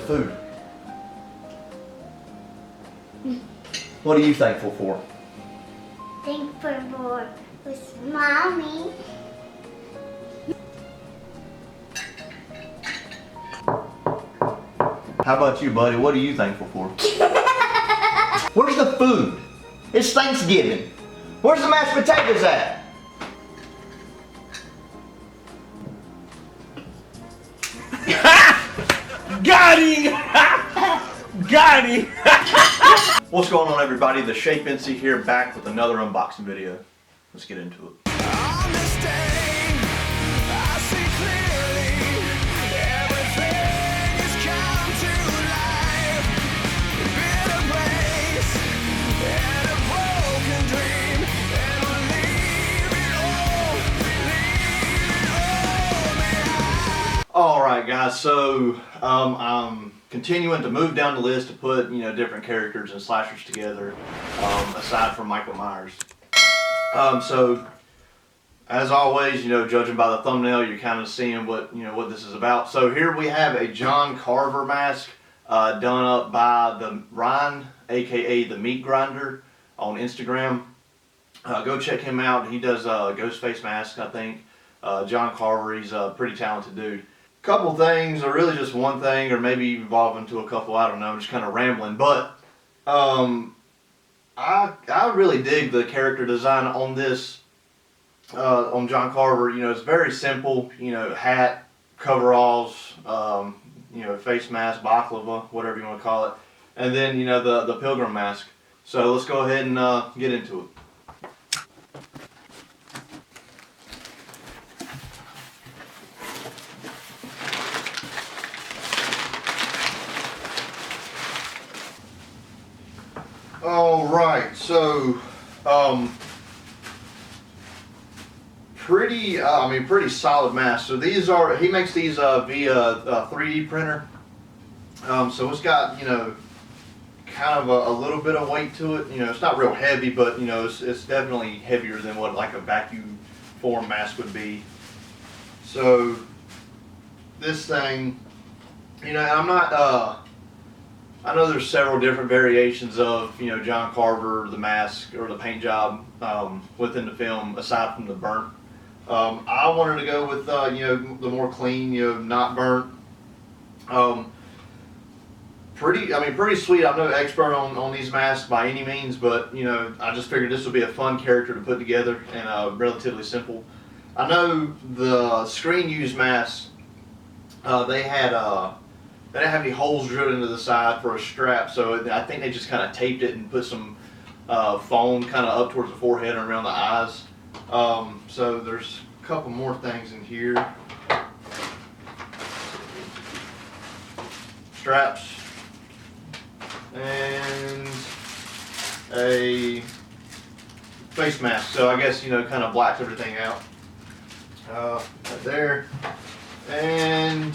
food? What are you thankful for? Thankful for with mommy. How about you, buddy? What are you thankful for? Where's the food? It's Thanksgiving. Where's the mashed potatoes at? Got him! Got him! What's going on, everybody? The Shape NC here, back with another unboxing video. Let's get into it. On this day, I see clearly everything has come to life. Been a place and a broken dream, and we'll leave it all behind. Alright guys, so I'm continuing to move down the list to put, different characters and slashers together, aside from Michael Myers. So as always, judging by the thumbnail, you're kind of seeing what this is about. So here we have a John Carver mask done up by the Ryan, aka the Meat Grinder, on Instagram. Go check him out. He does ghost face masks, I think. John Carver, he's a pretty talented dude. Couple things, or really just one thing, or maybe evolve into a couple, I don't know, I'm just kind of rambling, but I really dig the character design on this, on John Carver. It's very simple, hat, coveralls, face mask, baklava, whatever you want to call it, and then, the pilgrim mask. So let's go ahead and get into it. Alright, so pretty solid mask. So these are, he makes these via 3D printer. So it's got, kind of a little bit of weight to it. It's not real heavy, but it's definitely heavier than what like a vacuum form mask would be. So this thing, and I'm not I know there's several different variations of, John Carver, the mask, or the paint job within the film, aside from the burnt. I wanted to go with, the more clean, not burnt. Pretty sweet. I'm no expert on these masks by any means, but, I just figured this would be a fun character to put together and relatively simple. I know the screen used masks, they didn't have any holes drilled into the side for a strap, so I think they just kind of taped it and put some foam kind of up towards the forehead and around the eyes. So there's a couple more things in here. Straps and a face mask. So I guess, kind of blacks everything out. Right there. And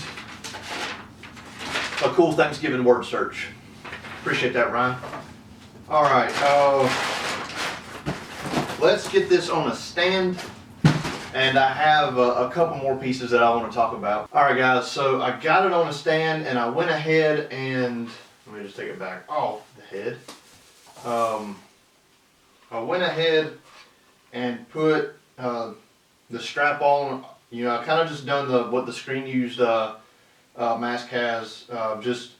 a cool Thanksgiving word search. Appreciate that, Ryan. Alright, let's get this on a stand. And I have a couple more pieces that I want to talk about. Alright guys, so I got it on a stand and I went ahead and, let me just take it back off the head. I went ahead and put the strap on. I kind of just done what the screen used mask has, just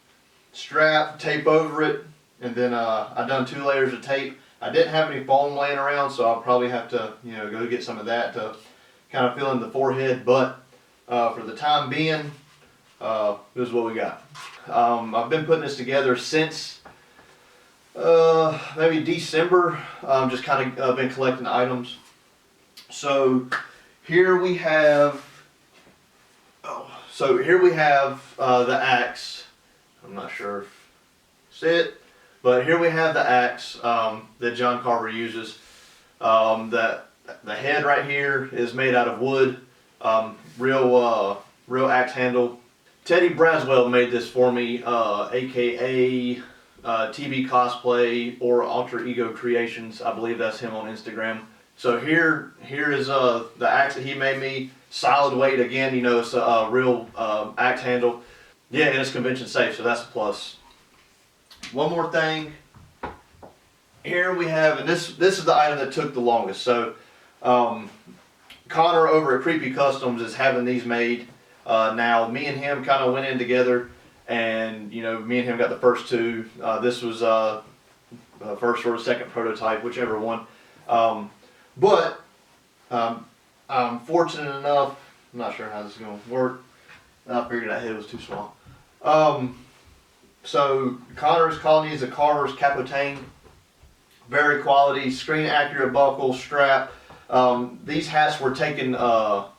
strap, tape over it, and then I done 2 layers of tape. I didn't have any foam laying around, so I'll probably have to go get some of that to kind of fill in the forehead, but for the time being, this is what we got. I've been putting this together since maybe December. Just kind of been collecting items. So here we have the axe. I'm not sure if you see it, but here we have the axe that John Carver uses. The head right here is made out of wood, real axe handle. Teddy Braswell made this for me, aka TB Cosplay or Alter Ego Creations. I believe that's him on Instagram. So here is the axe that he made me. Solid weight again, it's a real axe handle. Yeah, and it's convention safe, so that's a plus. One more thing. Here we have, and this is the item that took the longest. So, Connor over at Creepy Customs is having these made. Now, me and him kind of went in together, and me and him got the first two. This was first or second prototype, whichever one. But I'm fortunate enough. I'm not sure how this is going to work. I figured that head was too small. So Connor's Colony is a Carver's Capitaine. Very quality, screen accurate buckle, strap. These hats were taken, or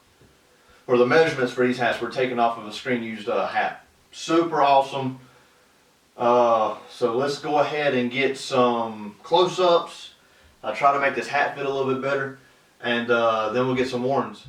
the measurements for these hats were taken off of a screen used hat. Super awesome. So let's go ahead and get some close-ups. I'll try to make this hat fit a little bit better, and then we'll get some warrants.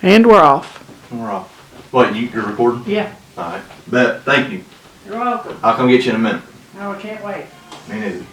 And we're off. We're off. What, you're recording? Yeah, Alright. Bet. Thank you. you're welcome. I'll come get you in a minute. No, I can't wait. Me neither.